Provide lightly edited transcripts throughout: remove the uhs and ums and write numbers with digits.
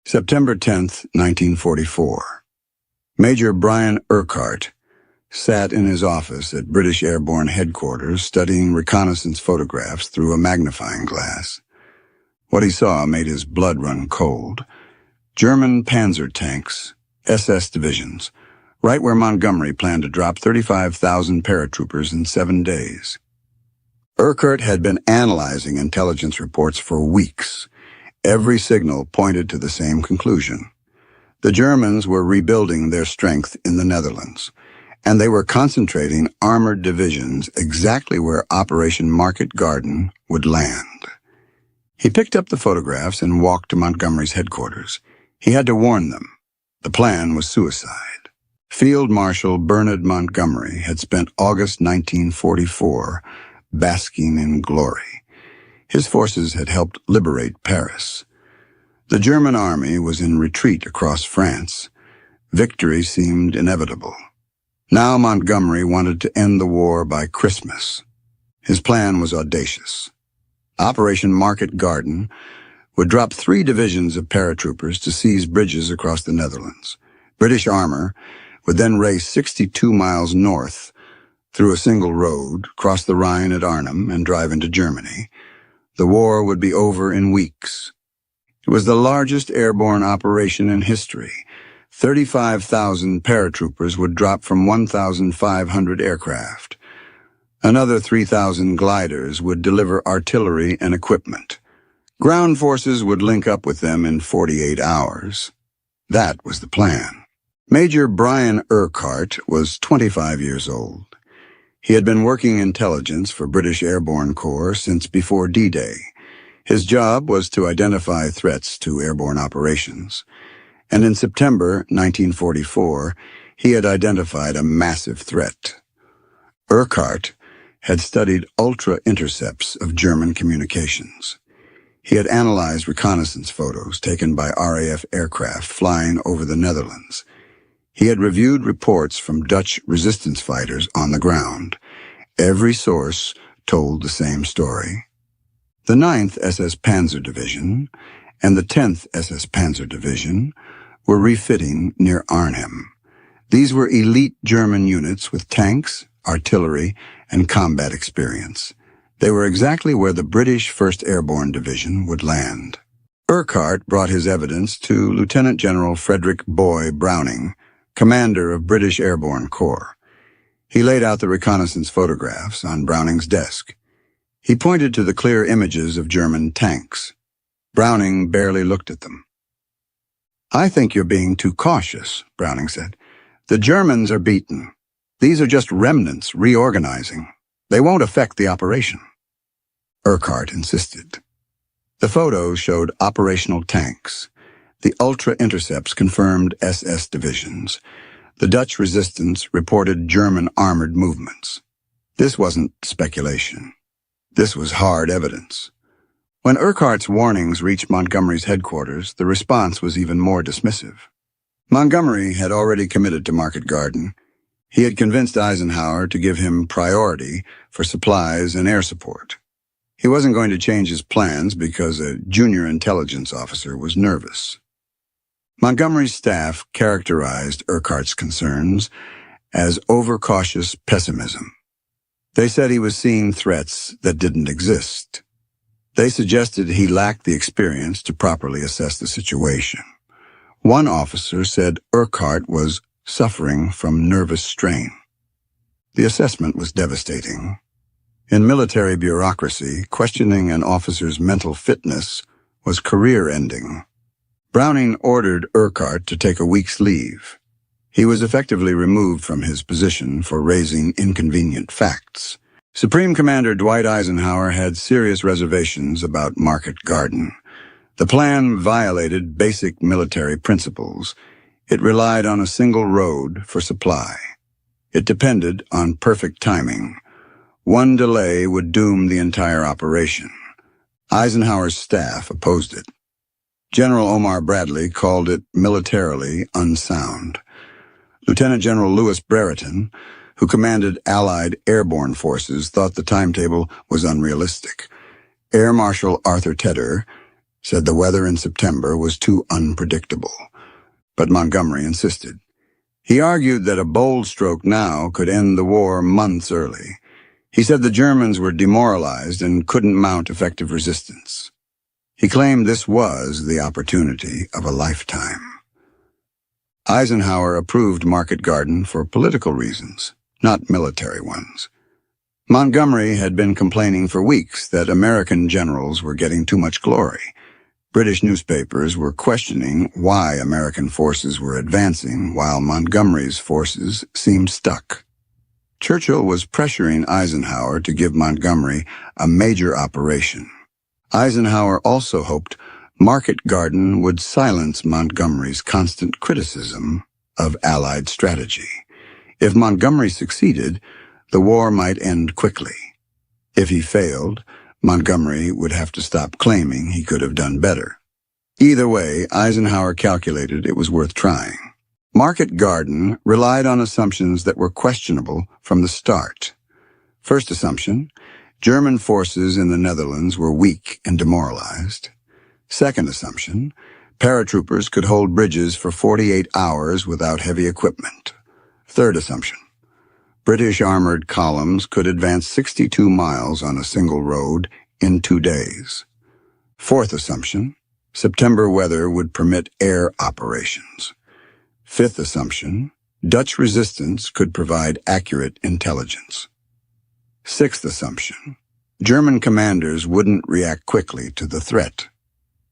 September 10, 1944. Major Brian Urquhart sat in his office at British Airborne Headquarters studying reconnaissance photographs through a magnifying glass. What he saw made his blood run cold. German panzer tanks, SS divisions, right where Montgomery planned to drop 35,000 paratroopers in 7 days. Urquhart had been analyzing intelligence reports for weeks. Every signal pointed to the same conclusion. The Germans were rebuilding their strength in the Netherlands, and they were concentrating armored divisions exactly where Operation Market Garden would land. He picked up the photographs and walked to Montgomery's headquarters. He had to warn them. The plan was suicide. Field Marshal Bernard Montgomery had spent August 1944 basking in glory. His forces had helped liberate Paris. The German army was in retreat across France. Victory seemed inevitable. Now Montgomery wanted to end the war by Christmas. His plan was audacious. Operation Market Garden would drop 3 divisions of paratroopers to seize bridges across the Netherlands. British armor would then race 62 miles north through a single road, cross the Rhine at Arnhem, and drive into Germany. The war would be over in weeks. It was the largest airborne operation in history. 35,000 paratroopers would drop from 1,500 aircraft. Another 3,000 gliders would deliver artillery and equipment. Ground forces would link up with them in 48 hours. That was the plan. Major Brian Urquhart was 25 years old. He had been working intelligence for British Airborne Corps since before D-Day. His job was to identify threats to airborne operations. And in September 1944, he had identified a massive threat. Urquhart had studied ultra-intercepts of German communications. He had analyzed reconnaissance photos taken by RAF aircraft flying over the Netherlands. He had reviewed reports from Dutch resistance fighters on the ground. Every source told the same story. The 9th SS Panzer Division and the 10th SS Panzer Division were refitting near Arnhem. These were elite German units with tanks, artillery, and combat experience. They were exactly where the British 1st Airborne Division would land. Urquhart brought his evidence to Lieutenant General Frederick Boy Browning, commander of British Airborne Corps. He laid out the reconnaissance photographs on Browning's desk. He pointed to the clear images of German tanks. Browning barely looked at them. "I think you're being too cautious," Browning said. "The Germans are beaten. These are just remnants reorganizing. They won't affect the operation." Urquhart insisted. The photos showed operational tanks. The ultra-intercepts confirmed SS divisions. The Dutch resistance reported German armored movements. This wasn't speculation. This was hard evidence. When Urquhart's warnings reached Montgomery's headquarters, the response was even more dismissive. Montgomery had already committed to Market Garden. He had convinced Eisenhower to give him priority for supplies and air support. He wasn't going to change his plans because a junior intelligence officer was nervous. Montgomery's staff characterized Urquhart's concerns as overcautious pessimism. They said he was seeing threats that didn't exist. They suggested he lacked the experience to properly assess the situation. One officer said Urquhart was suffering from nervous strain. The assessment was devastating. In military bureaucracy, questioning an officer's mental fitness was career-ending. Browning ordered Urquhart to take a week's leave. He was effectively removed from his position for raising inconvenient facts. Supreme Commander Dwight Eisenhower had serious reservations about Market Garden. The plan violated basic military principles. It relied on a single road for supply. It depended on perfect timing. One delay would doom the entire operation. Eisenhower's staff opposed it. General Omar Bradley called it militarily unsound. Lieutenant General Louis Brereton, who commanded Allied airborne forces, thought the timetable was unrealistic. Air Marshal Arthur Tedder said the weather in September was too unpredictable. But Montgomery insisted. He argued that a bold stroke now could end the war months early. He said the Germans were demoralized and couldn't mount effective resistance. He claimed this was the opportunity of a lifetime. Eisenhower approved Market Garden for political reasons, not military ones. Montgomery had been complaining for weeks that American generals were getting too much glory. British newspapers were questioning why American forces were advancing while Montgomery's forces seemed stuck. Churchill was pressuring Eisenhower to give Montgomery a major operation. Eisenhower also hoped Market Garden would silence Montgomery's constant criticism of Allied strategy. If Montgomery succeeded, the war might end quickly. If he failed, Montgomery would have to stop claiming he could have done better. Either way, Eisenhower calculated it was worth trying. Market Garden relied on assumptions that were questionable from the start. First assumption, German forces in the Netherlands were weak and demoralized. Second assumption, paratroopers could hold bridges for 48 hours without heavy equipment. Third assumption, British armored columns could advance 62 miles on a single road in 2 days. Fourth assumption, September weather would permit air operations. Fifth assumption, Dutch resistance could provide accurate intelligence. Sixth assumption, German commanders wouldn't react quickly to the threat.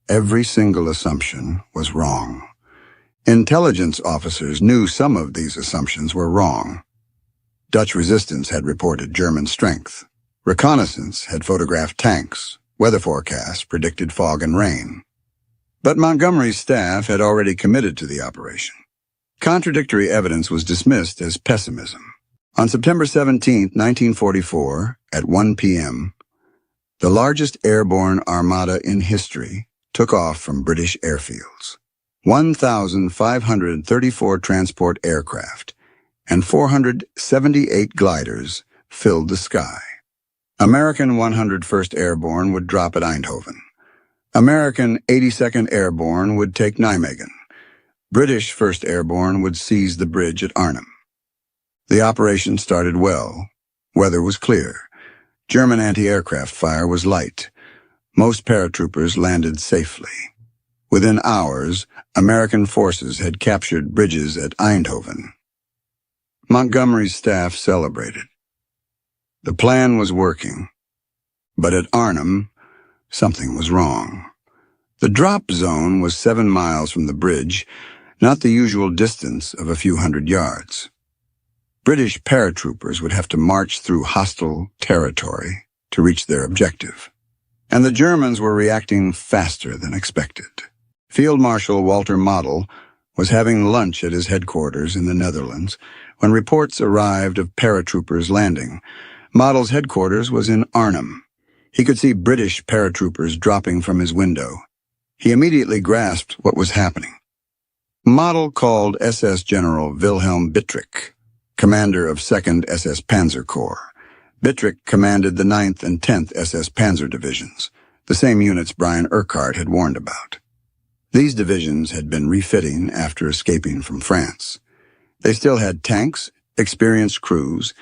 Every single assumption was wrong. Intelligence officers knew some of these assumptions were wrong. Dutch resistance had reported German strength. Reconnaissance had photographed tanks. Weather forecasts predicted fog and rain. But Montgomery's staff had already committed to the operation. Contradictory evidence was dismissed as pessimism. On September 17, 1944, at 1 p.m., the largest airborne armada in history took off from British airfields. 1,534 transport aircraft and 478 gliders filled the sky. American 101st Airborne would drop at Eindhoven. American 82nd Airborne would take Nijmegen. British 1st Airborne would seize the bridge at Arnhem. The operation started well. Weather was clear. German anti-aircraft fire was light. Most paratroopers landed safely. Within hours, American forces had captured bridges at Eindhoven. Montgomery's staff celebrated. The plan was working. But at Arnhem, something was wrong. The drop zone was 7 miles from the bridge, not the usual distance of a few hundred yards. British paratroopers would have to march through hostile territory to reach their objective. And the Germans were reacting faster than expected. Field Marshal Walter Model was having lunch at his headquarters in the Netherlands when reports arrived of paratroopers landing. Model's headquarters was in Arnhem. He could see British paratroopers dropping from his window. He immediately grasped what was happening. Model called SS General Wilhelm Bittrich, commander of 2nd SS Panzer Corps. Bittrich commanded the 9th and 10th SS Panzer Divisions, the same units Brian Urquhart had warned about. These divisions had been refitting after escaping from France. They still had tanks, experienced crews,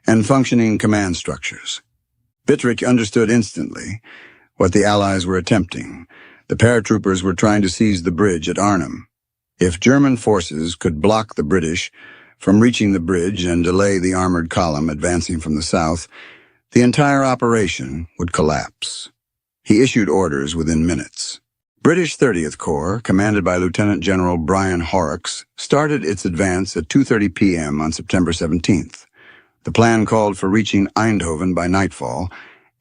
and functioning command structures. Bittrich understood instantly what the Allies were attempting. The paratroopers were trying to seize the bridge at Arnhem. If German forces could block the British from reaching the bridge and delay the armored column advancing from the south, the entire operation would collapse. He issued orders within minutes. British 30th Corps, commanded by Lieutenant General Brian Horrocks, started its advance at 2:30 p.m. on September 17th. The plan called for reaching Eindhoven by nightfall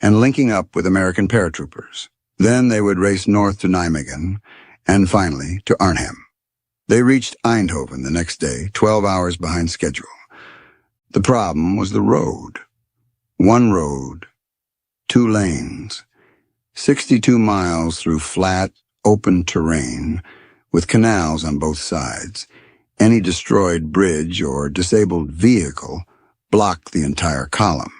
and linking up with American paratroopers. Then they would race north to Nijmegen and finally to Arnhem. They reached Eindhoven the next day, 12 hours behind schedule. The problem was the road. One road, 2 lanes, 62 miles through flat, open terrain with canals on both sides. Any destroyed bridge or disabled vehicle blocked the entire column.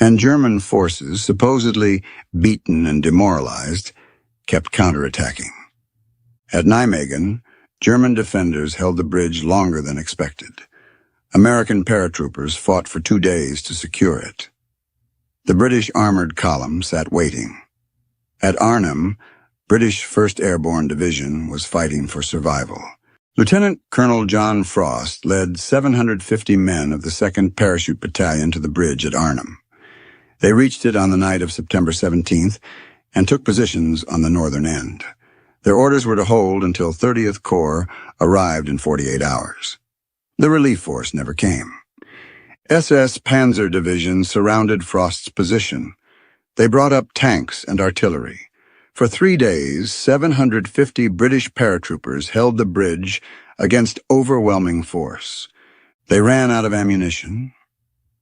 And German forces, supposedly beaten and demoralized, kept counterattacking. At Nijmegen, German defenders held the bridge longer than expected. American paratroopers fought for 2 days to secure it. The British armored column sat waiting. At Arnhem, British 1st Airborne Division was fighting for survival. Lieutenant Colonel John Frost led 750 men of the 2nd Parachute Battalion to the bridge at Arnhem. They reached it on the night of September 17th and took positions on the northern end. Their orders were to hold until 30th Corps arrived in 48 hours. The relief force never came. SS Panzer Division surrounded Frost's position. They brought up tanks and artillery. For 3 days, 750 British paratroopers held the bridge against overwhelming force. They ran out of ammunition.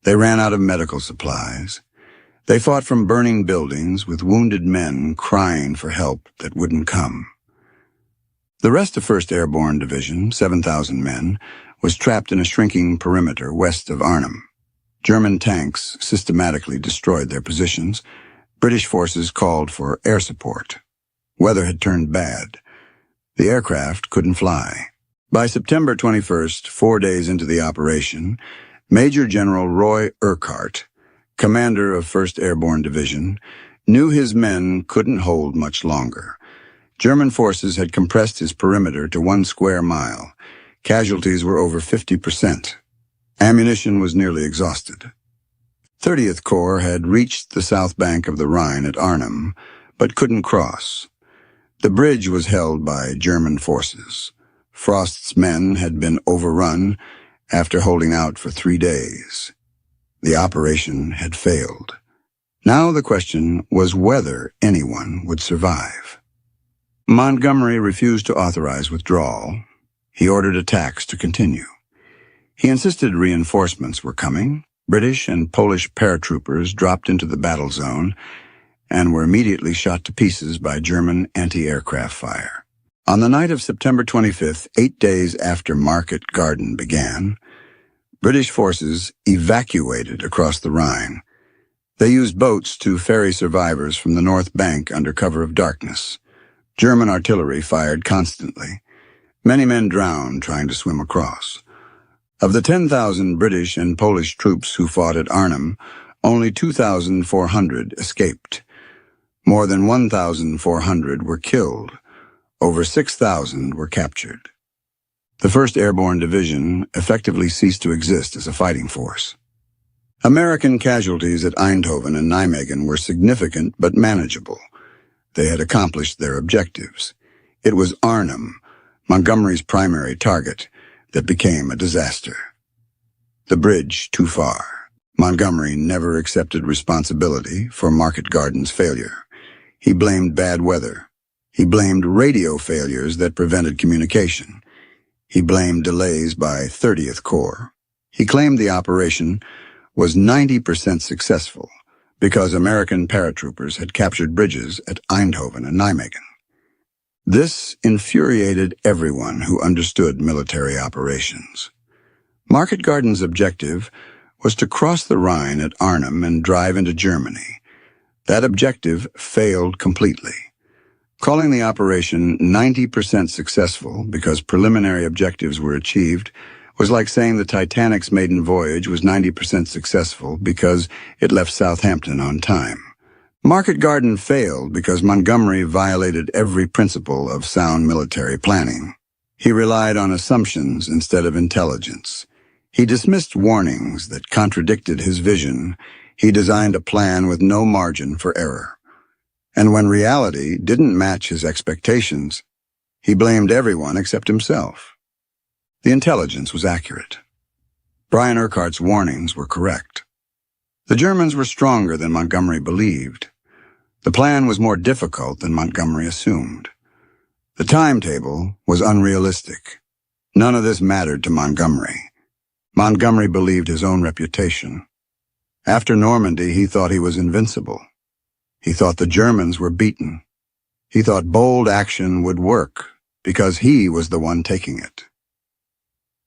They ran out of medical supplies. They fought from burning buildings with wounded men crying for help that wouldn't come. The rest of 1st Airborne Division, 7,000 men, was trapped in a shrinking perimeter west of Arnhem. German tanks systematically destroyed their positions. British forces called for air support. Weather had turned bad. The aircraft couldn't fly. By September 21st, 4 days into the operation, Major General Roy Urquhart, commander of 1st Airborne Division, knew his men couldn't hold much longer. German forces had compressed his perimeter to 1 square mile. Casualties were over 50%. Ammunition was nearly exhausted. 30th Corps had reached the south bank of the Rhine at Arnhem, but couldn't cross. The bridge was held by German forces. Frost's men had been overrun after holding out for 3 days. The operation had failed. Now the question was whether anyone would survive. Montgomery refused to authorize withdrawal. He ordered attacks to continue. He insisted reinforcements were coming. British and Polish paratroopers dropped into the battle zone and were immediately shot to pieces by German anti-aircraft fire. On the night of September 25th, 8 days after Market Garden began, British forces evacuated across the Rhine. They used boats to ferry survivors from the north bank under cover of darkness. German artillery fired constantly. Many men drowned trying to swim across. Of the 10,000 British and Polish troops who fought at Arnhem, only 2,400 escaped. More than 1,400 were killed. Over 6,000 were captured. The 1st Airborne Division effectively ceased to exist as a fighting force. American casualties at Eindhoven and Nijmegen were significant but manageable. They had accomplished their objectives. It was Arnhem, Montgomery's primary target, that became a disaster. The bridge too far. Montgomery never accepted responsibility for Market Garden's failure. He blamed bad weather. He blamed radio failures that prevented communication. He blamed delays by 30th Corps. He claimed the operation was 90% successful because American paratroopers had captured bridges at Eindhoven and Nijmegen. This infuriated everyone who understood military operations. Market Garden's objective was to cross the Rhine at Arnhem and drive into Germany. That objective failed completely. Calling the operation 90% successful because preliminary objectives were achieved was like saying the Titanic's maiden voyage was 90% successful because it left Southampton on time. Market Garden failed because Montgomery violated every principle of sound military planning. He relied on assumptions instead of intelligence. He dismissed warnings that contradicted his vision. He designed a plan with no margin for error. And when reality didn't match his expectations, he blamed everyone except himself. The intelligence was accurate. Brian Urquhart's warnings were correct. The Germans were stronger than Montgomery believed. The plan was more difficult than Montgomery assumed. The timetable was unrealistic. None of this mattered to Montgomery. Montgomery believed his own reputation. After Normandy, he thought he was invincible. He thought the Germans were beaten. He thought bold action would work because he was the one taking it.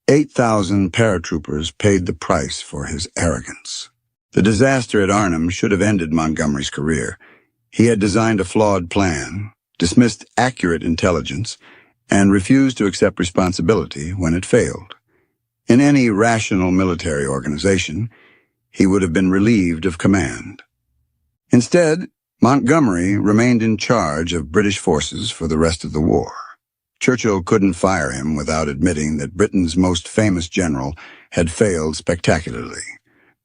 8,000 paratroopers paid the price for his arrogance. The disaster at Arnhem should have ended Montgomery's career. He had designed a flawed plan, dismissed accurate intelligence, and refused to accept responsibility when it failed. In any rational military organization, he would have been relieved of command. Instead, Montgomery remained in charge of British forces for the rest of the war. Churchill couldn't fire him without admitting that Britain's most famous general had failed spectacularly.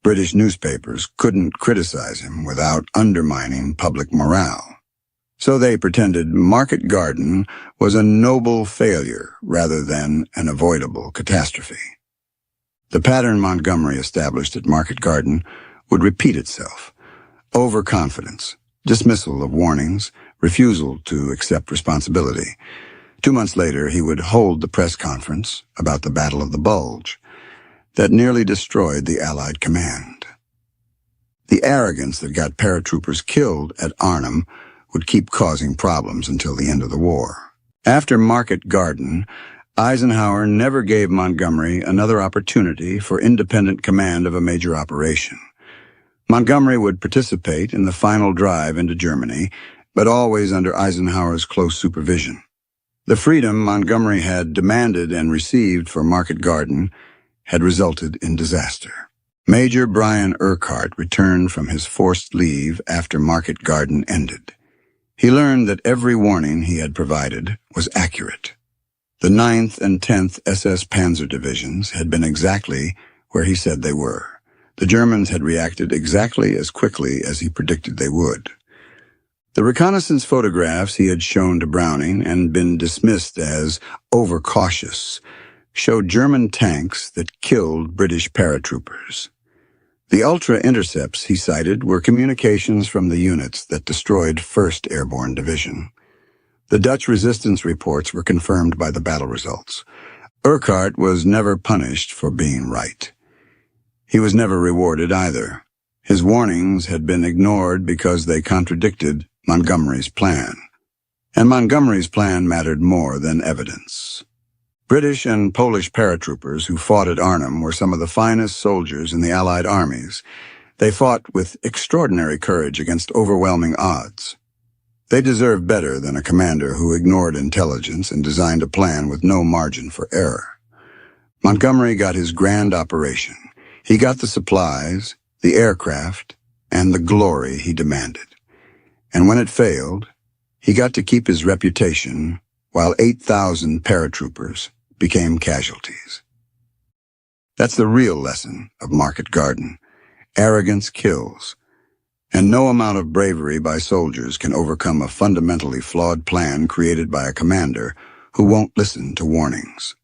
British newspapers couldn't criticize him without undermining public morale. So they pretended Market Garden was a noble failure rather than an avoidable catastrophe. The pattern Montgomery established at Market Garden would repeat itself. Overconfidence, dismissal of warnings, refusal to accept responsibility. 2 months later, he would hold the press conference about the Battle of the Bulge that nearly destroyed the Allied command. The arrogance that got paratroopers killed at Arnhem would keep causing problems until the end of the war. After Market Garden, Eisenhower never gave Montgomery another opportunity for independent command of a major operation. Montgomery would participate in the final drive into Germany, but always under Eisenhower's close supervision. The freedom Montgomery had demanded and received for Market Garden had resulted in disaster. Major Brian Urquhart returned from his forced leave after Market Garden ended. He learned that every warning he had provided was accurate. The 9th and 10th SS Panzer Divisions had been exactly where he said they were. The Germans had reacted exactly as quickly as he predicted they would. The reconnaissance photographs he had shown to Browning and been dismissed as overcautious showed German tanks that killed British paratroopers. The ultra-intercepts he cited were communications from the units that destroyed 1st Airborne Division. The Dutch resistance reports were confirmed by the battle results. Urquhart was never punished for being right. He was never rewarded either. His warnings had been ignored because they contradicted Montgomery's plan. And Montgomery's plan mattered more than evidence. British and Polish paratroopers who fought at Arnhem were some of the finest soldiers in the Allied armies. They fought with extraordinary courage against overwhelming odds. They deserved better than a commander who ignored intelligence and designed a plan with no margin for error. Montgomery got his grand operation. He got the supplies, the aircraft, and the glory he demanded. And when it failed, he got to keep his reputation while 8,000 paratroopers became casualties. That's the real lesson of Market Garden. Arrogance kills, and no amount of bravery by soldiers can overcome a fundamentally flawed plan created by a commander who won't listen to warnings.